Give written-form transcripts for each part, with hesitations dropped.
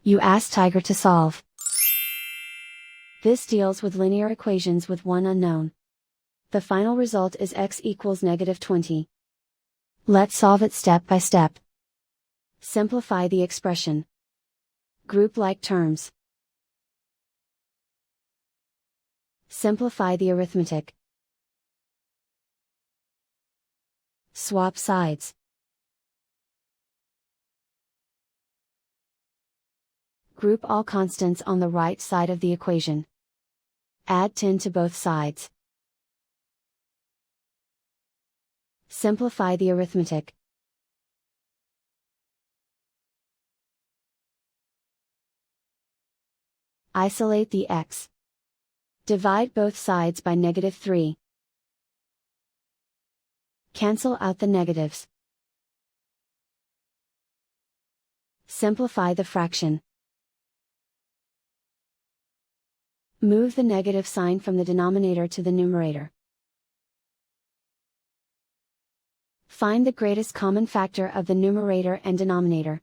You ask Tiger to solve. This deals with linear equations with one unknown. The final result is x equals -20. Let's solve it step by step. Simplify the expression. Group like terms. Simplify the arithmetic. Swap sides. Group all constants on the right side of the equation. Add 10 to both sides. Simplify the arithmetic. Isolate the x. Divide both sides by -3. Cancel out the negatives. Simplify the fraction. Move the negative sign from the denominator to the numerator. Find the greatest common factor of the numerator and denominator.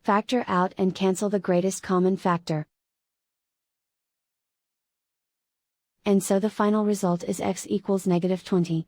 Factor out and cancel the greatest common factor. And so the final result is x equals -20.